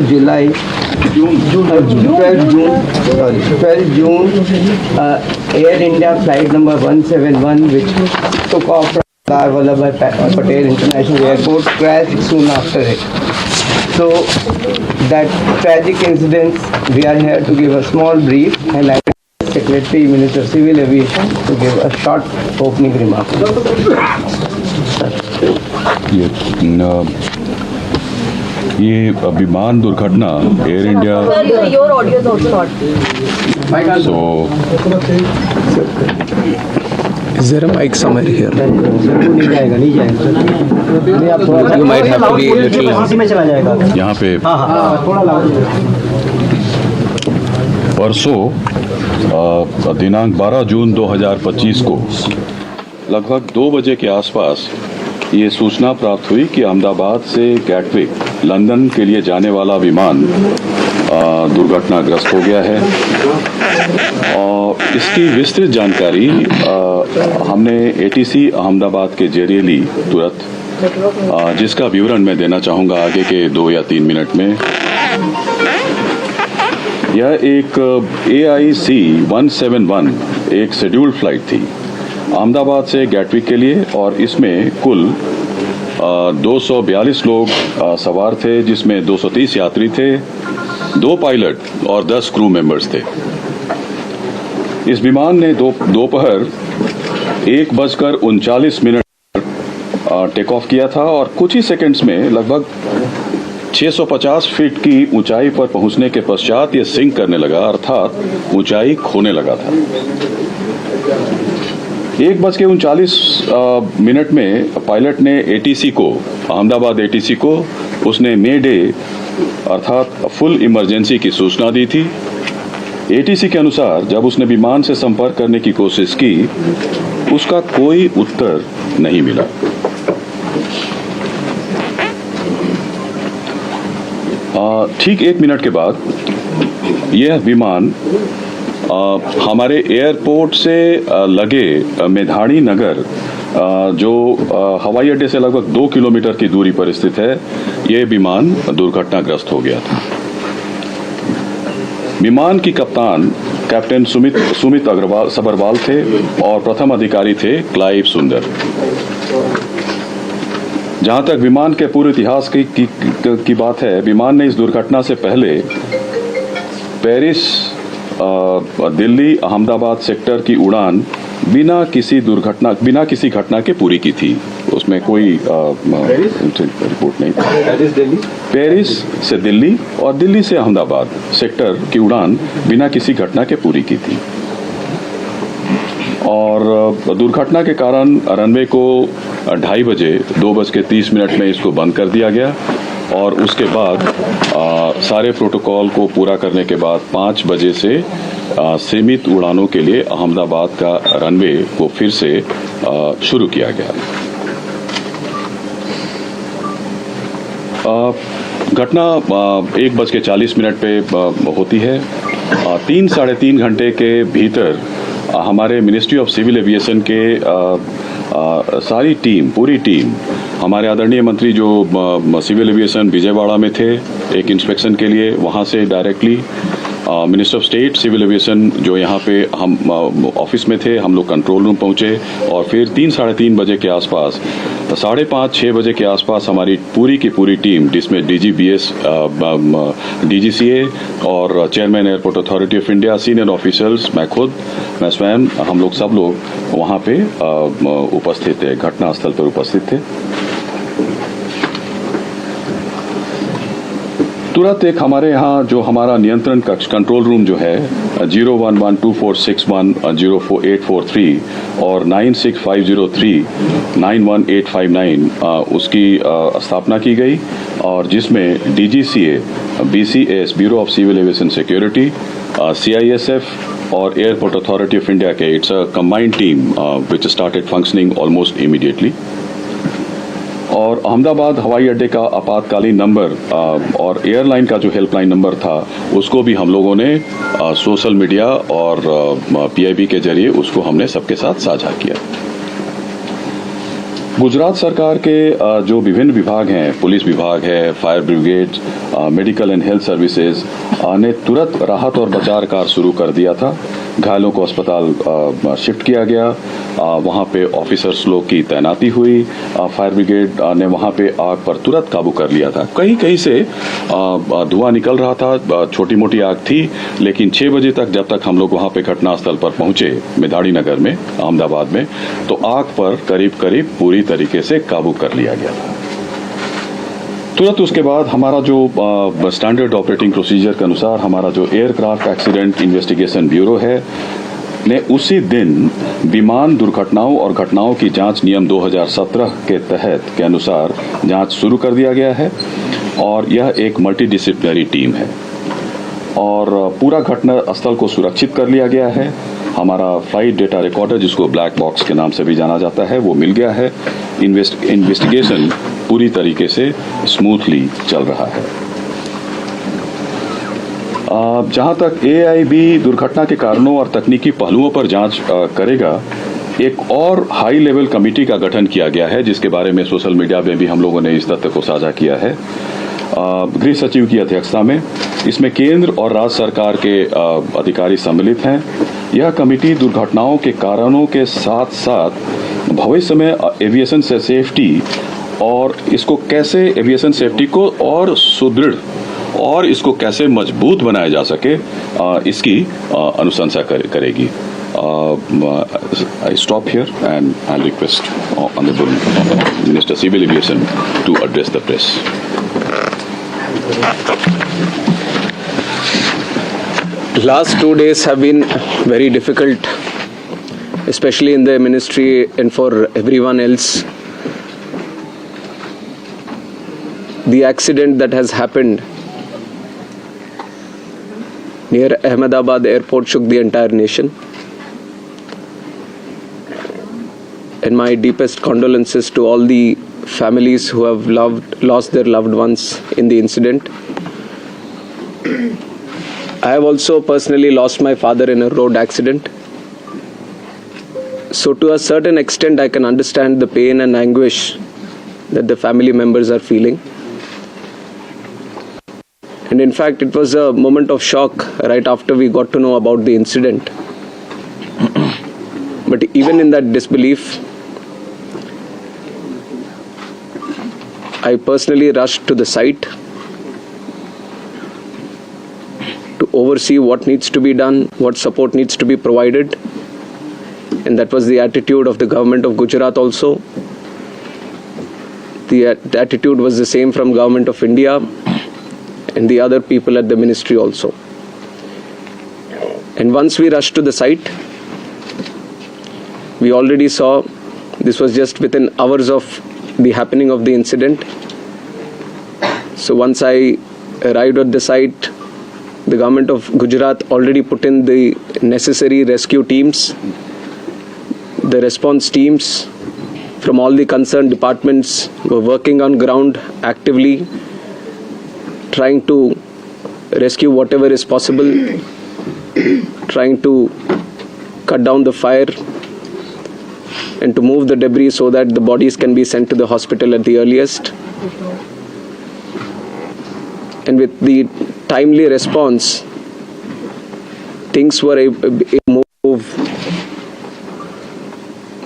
July, 12 June, Air India flight number 171, which took off from Sardar Vallabhbhai Patel International Airport, crashed soon after it. So, that tragic incident, we are here to give a small brief, and I Secretary, Minister of Civil Aviation, to give a short opening remark. ये विमान दुर्घटना air India so is there a mic somewhere here? You might have to be a little यहाँ पे परसों दिनांक 12 जून 2025 को लगभग 2 बजे के आसपास ये सूचना प्राप्त हुई कि अहमदाबाद से गैटविक लंदन के लिए जाने वाला विमान दुर्घटनाग्रस्त हो गया है। और इसकी विस्तृत जानकारी हमने एटीसी अहमदाबाद के जरिए ली तुरंत, जिसका विवरण मैं देना चाहूँगा आगे के 2 या 3 मिनट में। यह एक AIC 171 एक शेड्यूल्ड फ्लाइट थी अहमदाबाद से गैटविक के लिए, और इसमें कुल 242 लोग सवार थे, जिसमें 230 यात्री थे, 2 पायलट और 10 क्रू मेंबर्स थे। इस विमान ने दोपहर 1:39 टेक ऑफ किया था और कुछ ही सेकंड्स में लगभग 650 फीट की ऊंचाई पर पहुंचने के पश्चात ये सिंक करने लगा, अर्थात ऊंचाई खोने लगा था। 1:39 में पायलट ने ATC को, अहमदाबाद ATC को, उसने मे डे अर्थात फुल इमरजेंसी की सूचना दी थी। ATC के अनुसार जब उसने विमान से संपर्क करने की कोशिश की, उसका कोई उत्तर नहीं मिला। ठीक 1 मिनट के बाद यह विमान हमारे एयरपोर्ट से लगे मेधाणी नगर, जो हवाई अड्डे से लगभग 2 किलोमीटर की दूरी पर स्थित है, यह विमान दुर्घटनाग्रस्त हो गया था। विमान की कप्तान कैप्टन सुमित सबरवाल थे और प्रथम अधिकारी थे क्लाइव सुंदर। जहां तक विमान के पूरे इतिहास की बात है, विमान ने इस दुर्घटना से पहले पेरिस दिल्ली अहमदाबाद सेक्टर की उड़ान बिना किसी घटना के पूरी की थी। उसमें कोई रिपोर्ट नहीं थी। पेरिस से दिल्ली और दिल्ली से अहमदाबाद सेक्टर की उड़ान बिना किसी घटना के पूरी की थी। और दुर्घटना के कारण रनवे को 2:30 बजे 2:30 में इसको बंद कर दिया गया, और उसके बाद सारे प्रोटोकॉल को पूरा करने के बाद 5 बजे से सीमित उड़ानों के लिए अहमदाबाद का रनवे को फिर से शुरू किया गया। घटना 1:40 पे होती है। 3 - 3.5 घंटे के भीतर हमारे मिनिस्ट्री ऑफ सिविल एविएशन के सारी टीम, पूरी टीम, हमारे आदरणीय मंत्री जो सिविल एविएशन विजयवाड़ा में थे एक इंस्पेक्शन के लिए, वहाँ से directly minister of state civil aviation जो यहाँ पे हम ऑफिस में थे, हम लोग कंट्रोल रूम पहुँचे, और फिर 3 - 3.5 बजे के आसपास, 5:30 - 6 बजे के आसपास हमारी पूरी की पूरी टीम, जिसमें DGBS, DGCA और chairman airport authority of India, senior officers, मैं स्वयं, हम लोग सब लोग वहाँ पे उपस्थित थे, घटनास्थल पर उपस्थित थे। तुरंत एक हमारे यहाँ जो हमारा नियंत्रण कक्ष कंट्रोल रूम जो है 0112461 04843 और 96503 91859 उसकी स्थापना की गई, और जिसमें DGCA, BCS bureau of civil aviation security, CISF और एयरपोर्ट अथॉरिटी ऑफ इंडिया के, it's a combined team which started functioning almost immediately. और अहमदाबाद हवाई अड्डे का आपातकालीन नंबर और एयरलाइन का जो हेल्पलाइन नंबर था, उसको भी हम लोगों ने सोशल मीडिया और PIB के जरिए उसको हमने सबके साथ साझा किया। गुजरात सरकार के जो विभिन्न विभाग हैं, पुलिस विभाग है, fire brigade, medical and health services ने तुरंत राहत और बचाव कार्य शुरू कर दिया था। घायलों को अस्पताल शिफ्ट किया गया, वहां पे ऑफिसर्स लोग की तैनाती हुई, फायर ब्रिगेड ने वहां पे आग पर तुरंत काबू कर लिया था। कहीं कहीं से धुआं निकल रहा था, छोटी मोटी आग थी, लेकिन 6 बजे तक जब तक हम लोग वहां पे घटनास्थल पर पहुंचे मेधाड़ी नगर में, अहमदाबाद में, तो आग पर करीब करीब पूरी तरीके से काबू कर लिया गया था। तुरंत उसके बाद हमारा जो स्टैंडर्ड ऑपरेटिंग प्रोसीजर के अनुसार हमारा जो एयरक्राफ्ट एक्सीडेंट इन्वेस्टिगेशन ब्यूरो है ने उसी दिन विमान दुर्घटनाओं और घटनाओं की जांच नियम 2017 के तहत के अनुसार जांच शुरू कर दिया गया है और यह एक मल्टीडिसिप्लिनरी टीम है और पूरा घटना स्थल को सुरक्षित कर लिया गया है। हमारा फ्लाइट डेटा रिकॉर्डर, जिसको ब्लैक बॉक्स के नाम से भी जाना जाता है, वो मिल गया है। इन्वेस्टिगेशन पूरी तरीके से स्मूथली चल रहा है। जहां तक एआईबी दुर्घटना के कारणों और तकनीकी पहलुओं पर जांच करेगा, एक और हाई लेवल कमेटी का गठन किया गया है, जिसके बारे में सोशल मीडिया में भी हम लोगों ने इस तथ्य को साझा किया है। गृह सचिव की अध्यक्षता में इसमें केंद्र और राज्य सरकार के अधिकारी सम्मिलित हैं। यह कमेटी दुर्घटनाओं के कारणों के साथ साथ भविष्य में एविएशन से सेफ्टी और इसको कैसे एविएशन सेफ्टी को और सुदृढ़ और इसको कैसे मजबूत बनाया जा सके, इसकी अनुशंसा करेगी। I stop here and I'll request Honorable Minister Civil Aviation to address the press. Last 2 days have been very difficult, especially in the ministry and for everyone else. The accident that has happened near Ahmedabad airport shook the entire nation. And my deepest condolences to all the families who have lost their loved ones in the incident. I have also personally lost my father in a road accident. So to a certain extent, I can understand the pain and anguish that the family members are feeling. And in fact, it was a moment of shock right after we got to know about the incident. But even in that disbelief, I personally rushed to the site to oversee what needs to be done, what support needs to be provided. And that was the attitude of the government of Gujarat also. The attitude was the same from government of India and the other people at the ministry also. And once we rushed to the site, we already saw, this was just within hours of the happening of the incident. So once I arrived at the site, the government of Gujarat already put in the necessary rescue teams, the response teams from all the concerned departments were working on ground actively, trying to rescue whatever is possible, trying to cut down the fire and to move the debris so that the bodies can be sent to the hospital at the earliest. And with the timely response, things were able to move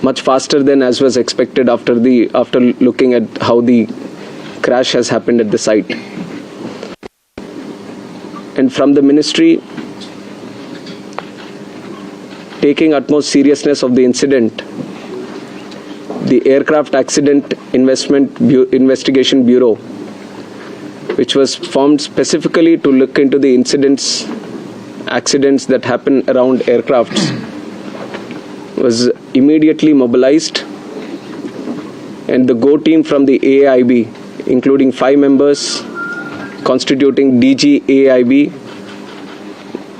much faster than as was expected after looking at how the crash has happened at the site. And from the ministry, taking utmost seriousness of the incident, the Aircraft Accident Investigation Bureau, which was formed specifically to look into the accidents that happen around aircrafts, was immediately mobilized, and the GO team from the AIB, including 5 members constituting DG AIB,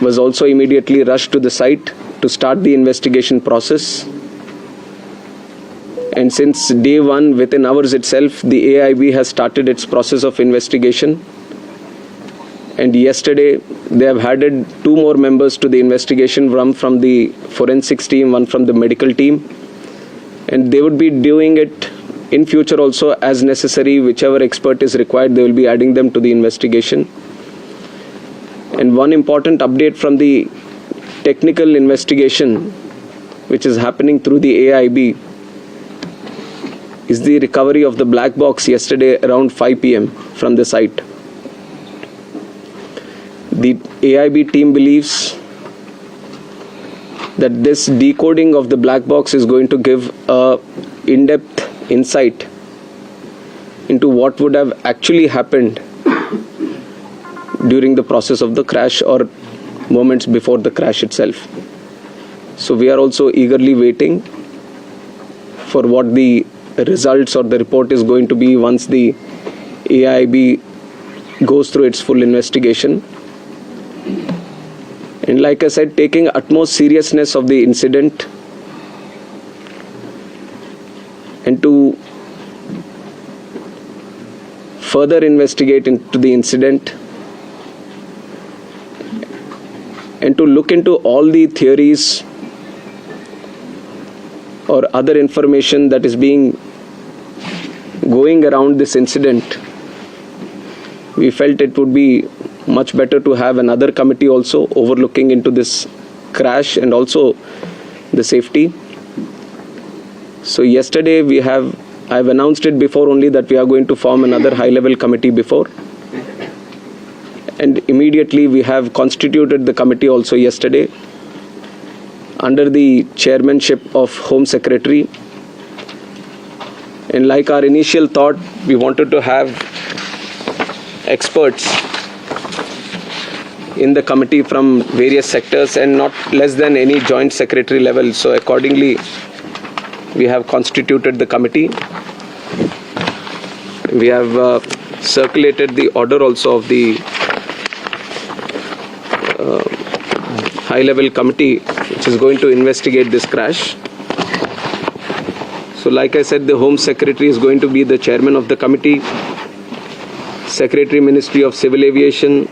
was also immediately rushed to the site to start the investigation process. And since day one, within hours itself, the AIB has started its process of investigation. And yesterday, they have added 2 more members to the investigation, one from the forensics team, one from the medical team. And they would be doing it in future also, as necessary, whichever expert is required, they will be adding them to the investigation. And one important update from the technical investigation, which is happening through the AIB, is the recovery of the black box yesterday around 5 p.m. from the site. The AIB team believes that this decoding of the black box is going to give a in-depth insight into what would have actually happened during the process of the crash or moments before the crash itself. So we are also eagerly waiting for what the results or the report is going to be once the AIB goes through its full investigation. And like I said, taking utmost seriousness of the incident and to further investigate into the incident and to look into all the theories or other information that is going around this incident, we felt it would be much better to have another committee also overlooking into this crash and also the safety. So yesterday I've announced it before only that we are going to form another high-level committee before. And immediately we have constituted the committee also yesterday under the chairmanship of Home Secretary. And like our initial thought, we wanted to have experts in the committee from various sectors and not less than any joint secretary level. So accordingly, we have constituted the committee. We have circulated the order also of the high-level committee which is going to investigate this crash. So like I said, the Home Secretary is going to be the chairman of the committee, Secretary Ministry of Civil Aviation,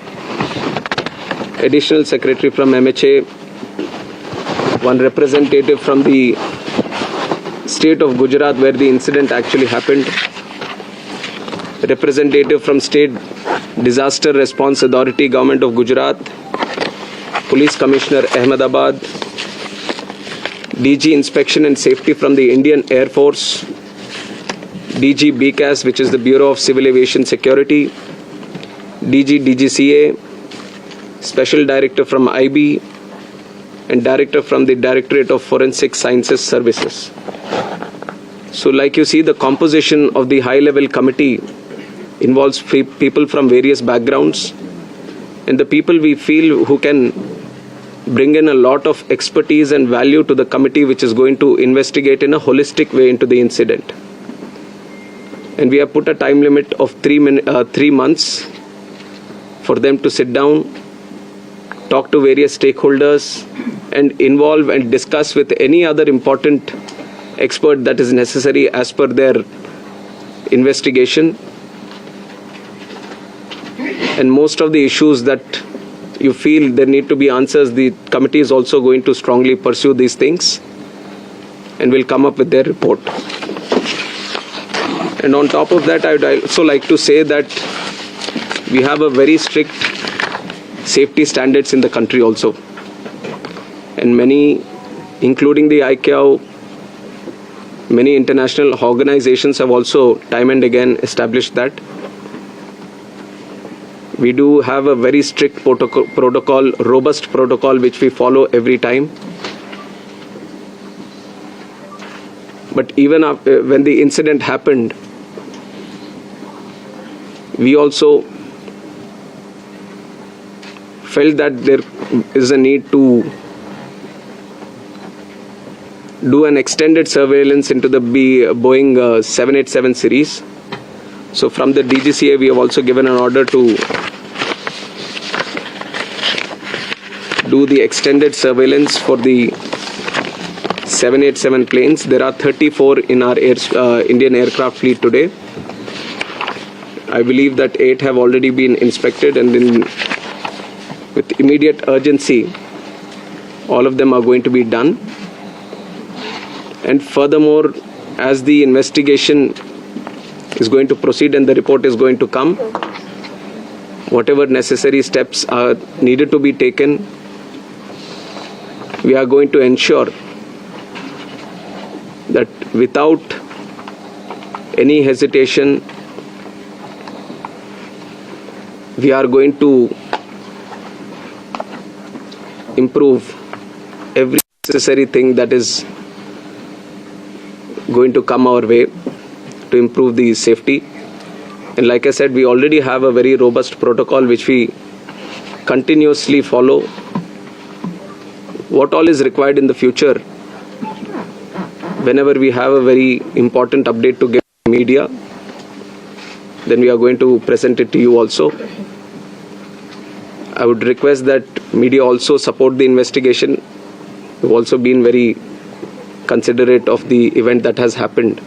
Additional Secretary from MHA, one representative from the state of Gujarat where the incident actually happened, a representative from State Disaster Response Authority, Government of Gujarat, Police Commissioner Ahmedabad, DG Inspection and Safety from the Indian Air Force, DG BCAS, which is the Bureau of Civil Aviation Security, DG DGCA, Special Director from IB, and Director from the Directorate of Forensic Sciences Services. So like you see, the composition of the high-level committee involves people from various backgrounds, and the people we feel who can bring in a lot of expertise and value to the committee which is going to investigate in a holistic way into the incident. And we have put a time limit of 3 months for them to sit down, talk to various stakeholders, and involve and discuss with any other important expert that is necessary as per their investigation. And most of the issues that you feel there need to be answers, the committee is also going to strongly pursue these things and will come up with their report. And on top of that, I would also like to say that we have a very strict safety standards in the country also. And many, including the ICAO, many international organizations have also time and again established that. We do have a very strict protocol, robust protocol, which we follow every time. But even after, when the incident happened, we also felt that there is a need to do an extended surveillance into the Boeing 787 series. So from the DGCA, we have also given an order to do the extended surveillance for the 787 planes. There are 34 in our Indian aircraft fleet today. I believe that 8 have already been inspected, and then with immediate urgency, all of them are going to be done. And furthermore, as the investigation is going to proceed and the report is going to come. Whatever necessary steps are needed to be taken, we are going to ensure that without any hesitation, we are going to improve every necessary thing that is going to come our way to improve the safety. And like I said, we already have a very robust protocol which we continuously follow. What all is required in the future, whenever we have a very important update to give media, then we are going to present it to you also. I would request that media also support the investigation. We've also been very considerate of the event that has happened.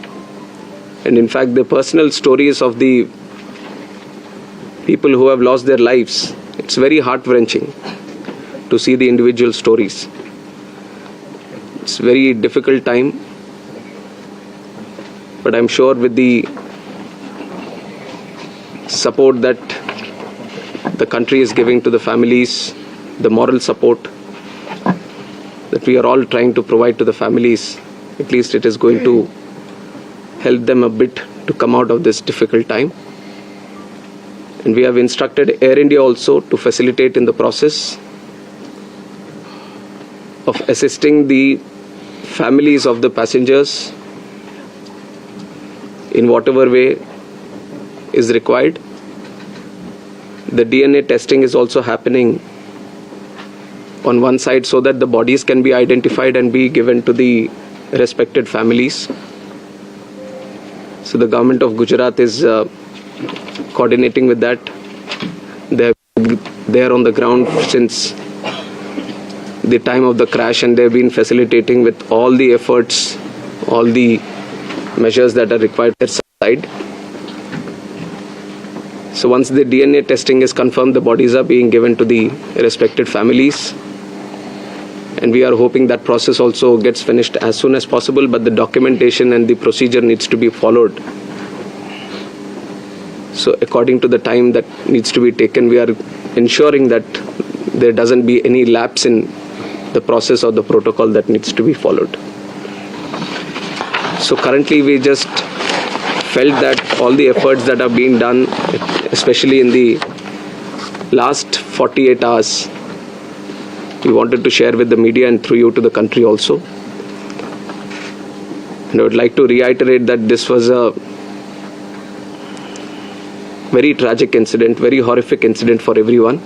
And in fact, the personal stories of the people who have lost their lives, it's very heart-wrenching to see the individual stories. It's a very difficult time, but I'm sure with the support that the country is giving to the families, the moral support that we are all trying to provide to the families, at least it is going to help them a bit to come out of this difficult time. And we have instructed Air India also to facilitate in the process of assisting the families of the passengers in whatever way is required. The DNA testing is also happening on one side so that the bodies can be identified and be given to the respected families. So the government of Gujarat is coordinating with that. They are on the ground since the time of the crash, and they've been facilitating with all the efforts, all the measures that are required on their side. So once the DNA testing is confirmed, the bodies are being given to the respected families. And we are hoping that process also gets finished as soon as possible, but the documentation and the procedure needs to be followed. So according to the time that needs to be taken, we are ensuring that there doesn't be any lapse in the process or the protocol that needs to be followed. So currently we just felt that all the efforts that are being done, especially in the last 48 hours, we wanted to share with the media and through you to the country also. And I would like to reiterate that this was a very tragic incident, very horrific incident for everyone.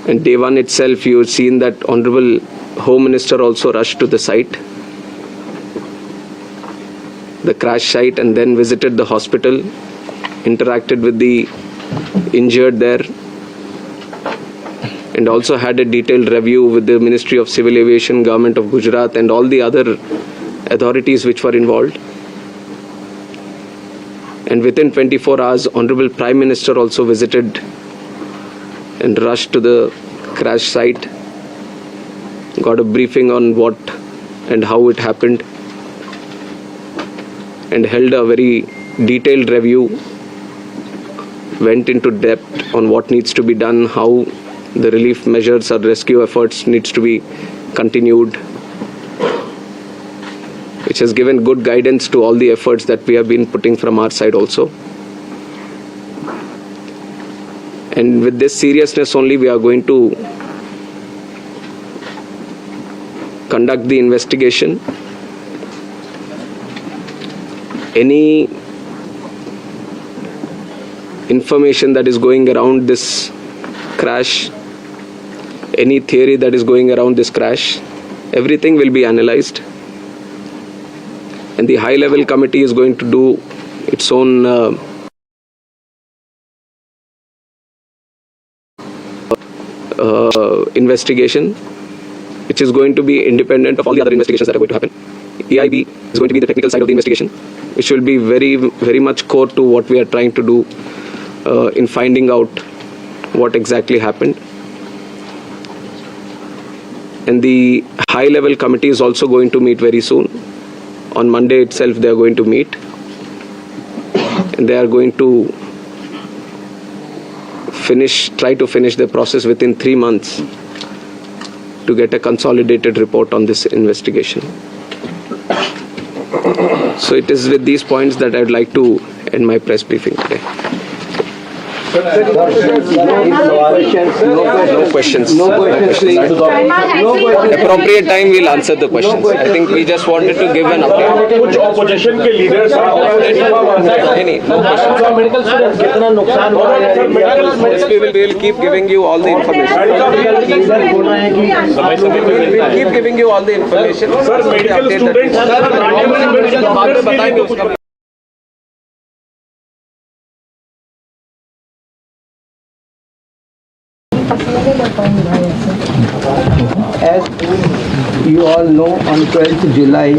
And day one itself, you've seen that Honorable Home Minister also rushed to the site, the crash site, and then visited the hospital, interacted with the injured there, and also had a detailed review with the Ministry of Civil Aviation, Government of Gujarat, and all the other authorities which were involved. And within 24 hours, Honorable Prime Minister also visited and rushed to the crash site, got a briefing on what and how it happened, and held a very detailed review, went into depth on what needs to be done, how the relief measures or rescue efforts needs to be continued, which has given good guidance to all the efforts that we have been putting from our side also. And with this seriousness only, we are going to conduct the investigation. Any information that is going around this crash, any theory that is going around this crash, everything will be analyzed. And the high-level committee is going to do its own investigation, which is going to be independent of all the other investigations that are going to happen. EIB is going to be the technical side of the investigation, which will be very, very much core to what we are trying to do in finding out what exactly happened. And the high-level committee is also going to meet very soon. On Monday itself, they are going to meet and they are going to try to finish the process within 3 months to get a consolidated report on this investigation. So it is with these points that I would like to end my press briefing today. No questions. Appropriate time we'll answer the questions. I think we just wanted to give an update. कुछ opposition के leaders No questions. Medical student कितना नुकसान हो रहा है Yes, we will keep giving you all the information. We'll keep giving you all the information. Sir medical student बाद में बताएंगे उसका. As you all know, on 12th July,